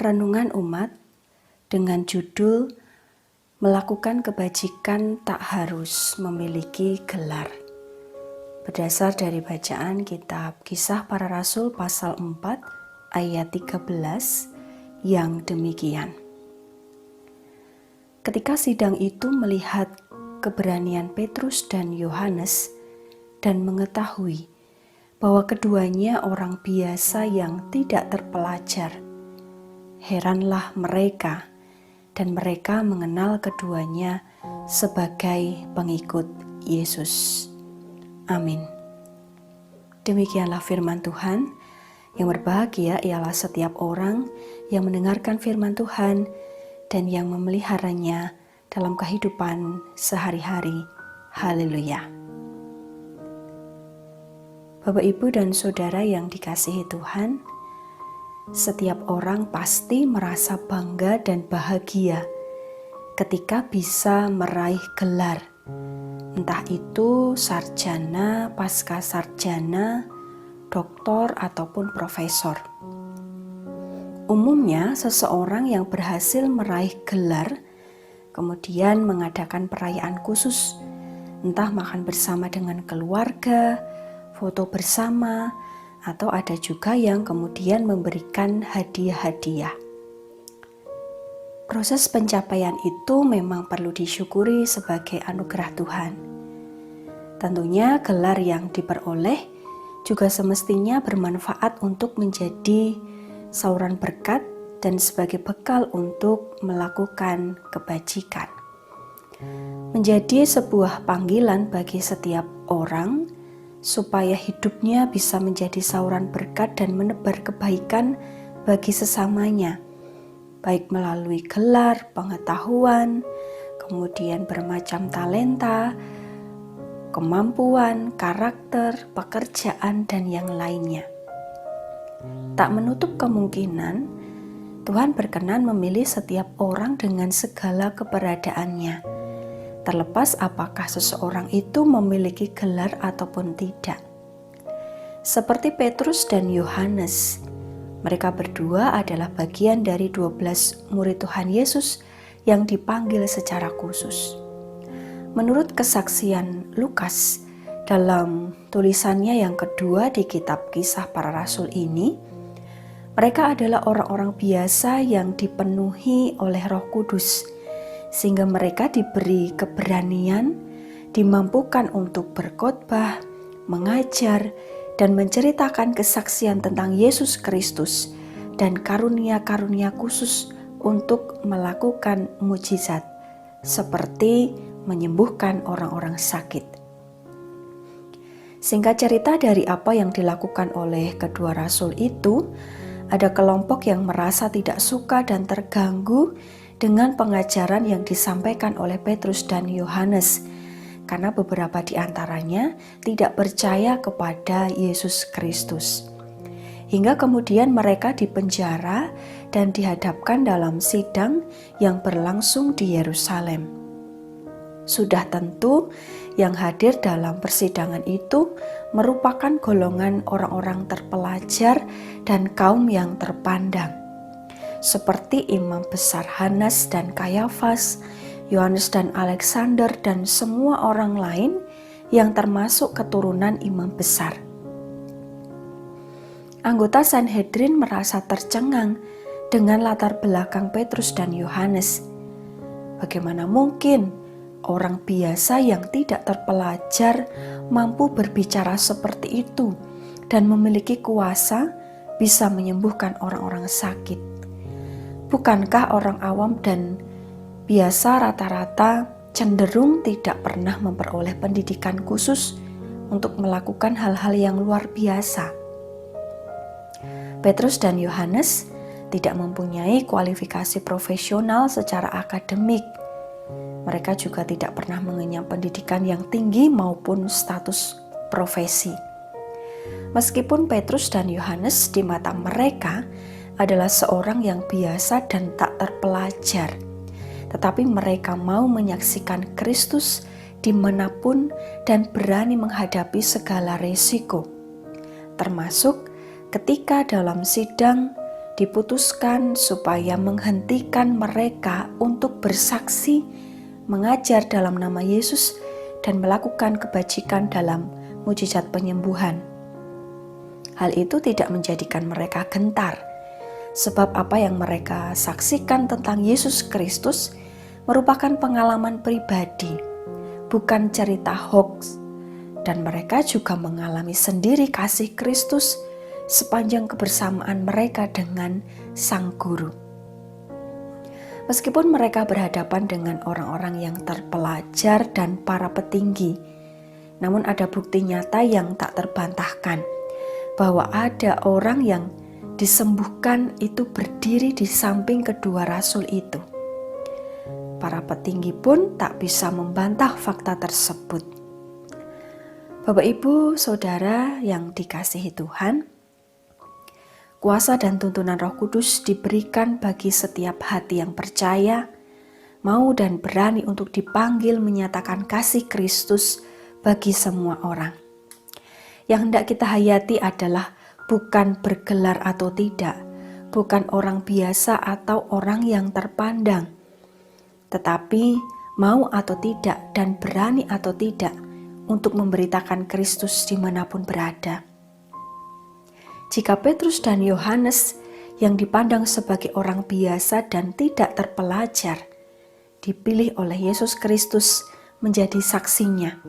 Renungan Umat dengan judul Melakukan Kebajikan Tak Harus Memiliki Gelar. Berdasar dari bacaan kitab Kisah Para Rasul pasal 4 ayat 13 yang demikian. Ketika sidang itu melihat keberanian Petrus dan Yohanes dan mengetahui bahwa keduanya orang biasa yang tidak terpelajar, heranlah mereka, dan mereka mengenal keduanya sebagai pengikut Yesus. Amin. Demikianlah firman Tuhan. Yang berbahagia ialah setiap orang yang mendengarkan firman Tuhan dan yang memeliharanya dalam kehidupan sehari-hari. Haleluya. Bapak, Ibu, dan Saudara yang dikasihi Tuhan, setiap orang pasti merasa bangga dan bahagia ketika bisa meraih gelar, entah itu sarjana, pasca sarjana, doktor, ataupun profesor. Umumnya seseorang yang berhasil meraih gelar kemudian mengadakan perayaan khusus, entah makan bersama dengan keluarga, foto bersama, atau ada juga yang kemudian memberikan hadiah-hadiah. Proses pencapaian itu memang perlu disyukuri sebagai anugerah Tuhan. Tentunya gelar yang diperoleh juga semestinya bermanfaat untuk menjadi saluran berkat dan sebagai bekal untuk melakukan kebajikan. Menjadi sebuah panggilan bagi setiap orang supaya hidupnya bisa menjadi saluran berkat dan menebar kebaikan bagi sesamanya, baik melalui gelar, pengetahuan, kemudian bermacam talenta, kemampuan, karakter, pekerjaan, dan yang lainnya. Tak menutup kemungkinan Tuhan berkenan memilih setiap orang dengan segala keberadaannya, terlepas apakah seseorang itu memiliki gelar ataupun tidak. Seperti Petrus dan Yohanes, mereka berdua adalah bagian dari 12 murid Tuhan Yesus yang dipanggil secara khusus. Menurut kesaksian Lukas dalam tulisannya yang kedua di kitab Kisah Para Rasul ini, mereka adalah orang-orang biasa yang dipenuhi oleh Roh Kudus, sehingga mereka diberi keberanian, dimampukan untuk berkhotbah, mengajar, dan menceritakan kesaksian tentang Yesus Kristus dan karunia-karunia khusus untuk melakukan mujizat, seperti menyembuhkan orang-orang sakit. Singkat cerita dari apa yang dilakukan oleh kedua rasul itu, ada kelompok yang merasa tidak suka dan terganggu dengan pengajaran yang disampaikan oleh Petrus dan Yohanes, karena beberapa di antaranya tidak percaya kepada Yesus Kristus. Hingga kemudian mereka dipenjara dan dihadapkan dalam sidang yang berlangsung di Yerusalem. Sudah tentu yang hadir dalam persidangan itu merupakan golongan orang-orang terpelajar dan kaum yang terpandang, seperti imam besar Hanas dan Kayafas, Yohanes dan Alexander, dan semua orang lain yang termasuk keturunan imam besar. Anggota Sanhedrin merasa tercengang dengan latar belakang Petrus dan Yohanes. Bagaimana mungkin orang biasa yang tidak terpelajar mampu berbicara seperti itu dan memiliki kuasa bisa menyembuhkan orang-orang sakit? Bukankah orang awam dan biasa rata-rata cenderung tidak pernah memperoleh pendidikan khusus untuk melakukan hal-hal yang luar biasa? Petrus dan Yohanes tidak mempunyai kualifikasi profesional secara akademik. Mereka juga tidak pernah mengenyam pendidikan yang tinggi maupun status profesi. Meskipun Petrus dan Yohanes di mata mereka adalah seorang yang biasa dan tak terpelajar, tetapi mereka mau menyaksikan Kristus dimanapun dan berani menghadapi segala resiko, termasuk ketika dalam sidang diputuskan supaya menghentikan mereka untuk bersaksi, mengajar dalam nama Yesus, dan melakukan kebajikan dalam mujizat penyembuhan. Hal itu tidak menjadikan mereka gentar, sebab apa yang mereka saksikan tentang Yesus Kristus merupakan pengalaman pribadi, bukan cerita hoax, dan mereka juga mengalami sendiri kasih Kristus sepanjang kebersamaan mereka dengan Sang Guru. Meskipun mereka berhadapan dengan orang-orang yang terpelajar dan para petinggi, namun ada bukti nyata yang tak terbantahkan bahwa ada orang yang disembuhkan itu berdiri di samping kedua rasul itu. Para petinggi pun tak bisa membantah fakta tersebut. Bapak, Ibu, Saudara yang dikasihi Tuhan, kuasa dan tuntunan Roh Kudus diberikan bagi setiap hati yang percaya, mau dan berani untuk dipanggil menyatakan kasih Kristus bagi semua orang. Yang hendak kita hayati adalah bukan bergelar atau tidak, bukan orang biasa atau orang yang terpandang, tetapi mau atau tidak dan berani atau tidak untuk memberitakan Kristus dimanapun berada. Jika Petrus dan Yohanes yang dipandang sebagai orang biasa dan tidak terpelajar dipilih oleh Yesus Kristus menjadi saksinya,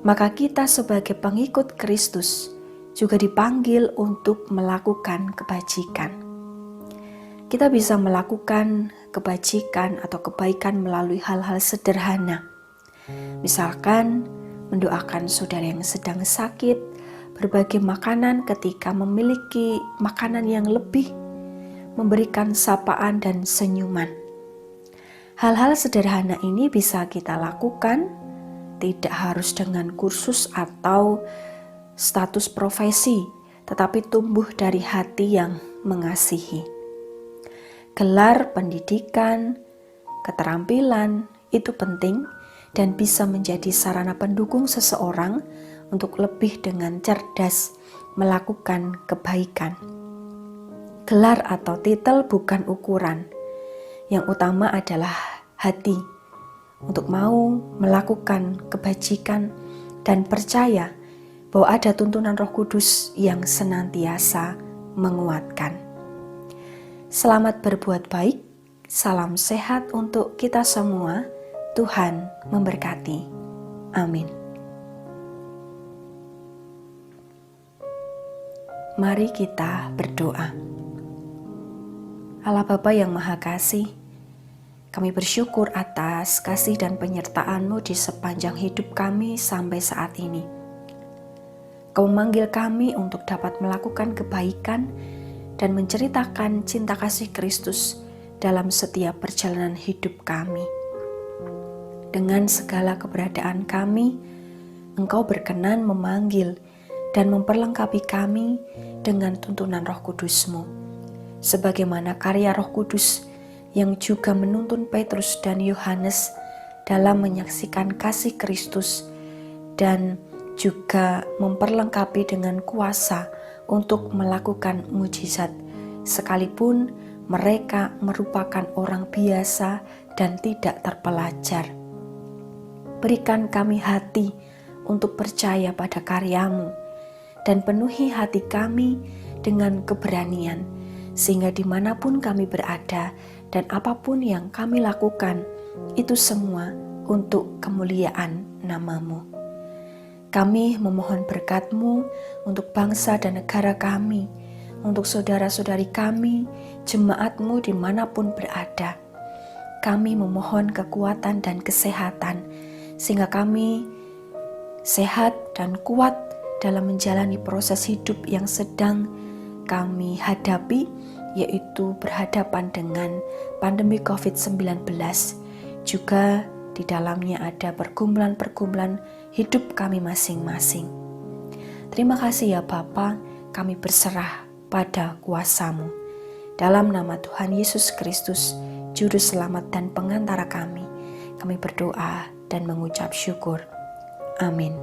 maka kita sebagai pengikut Kristus juga dipanggil untuk melakukan kebajikan. Kita bisa melakukan kebajikan atau kebaikan melalui hal-hal sederhana. Misalkan mendoakan saudara yang sedang sakit, berbagi makanan ketika memiliki makanan yang lebih, memberikan sapaan dan senyuman. Hal-hal sederhana ini bisa kita lakukan, tidak harus dengan kursus atau status profesi, tetapi tumbuh dari hati yang mengasihi. Gelar pendidikan, keterampilan itu penting dan bisa menjadi sarana pendukung seseorang untuk lebih dengan cerdas melakukan kebaikan. Gelar atau titel bukan ukuran. Yang utama adalah hati untuk mau melakukan kebajikan dan percaya bahwa ada tuntunan Roh Kudus yang senantiasa menguatkan. Selamat berbuat baik, salam sehat untuk kita semua. Tuhan memberkati. Amin. Mari kita berdoa. Allah Bapa yang Maha Kasih, kami bersyukur atas kasih dan penyertaan-Mu di sepanjang hidup kami sampai saat ini. Kau memanggil kami untuk dapat melakukan kebaikan dan menceritakan cinta kasih Kristus dalam setiap perjalanan hidup kami. Dengan segala keberadaan kami, Engkau berkenan memanggil dan memperlengkapi kami dengan tuntunan Roh Kudus-Mu, sebagaimana karya Roh Kudus yang juga menuntun Petrus dan Yohanes dalam menyaksikan kasih Kristus dan juga memperlengkapi dengan kuasa untuk melakukan mujizat, sekalipun mereka merupakan orang biasa dan tidak terpelajar. Berikan kami hati untuk percaya pada karya-Mu, dan penuhi hati kami dengan keberanian, sehingga dimanapun kami berada dan apapun yang kami lakukan, itu semua untuk kemuliaan nama-Mu. Kami memohon berkat-Mu untuk bangsa dan negara kami, untuk saudara-saudari kami, jemaat-Mu dimanapun berada. Kami memohon kekuatan dan kesehatan, sehingga kami sehat dan kuat dalam menjalani proses hidup yang sedang kami hadapi, yaitu berhadapan dengan pandemi COVID-19. Juga di dalamnya ada pergumulan-pergumulan hidup kami masing-masing. Terima kasih ya Bapa, kami berserah pada kuasa-Mu. Dalam nama Tuhan Yesus Kristus, Juru Selamat dan Pengantara kami berdoa dan mengucap syukur. Amin.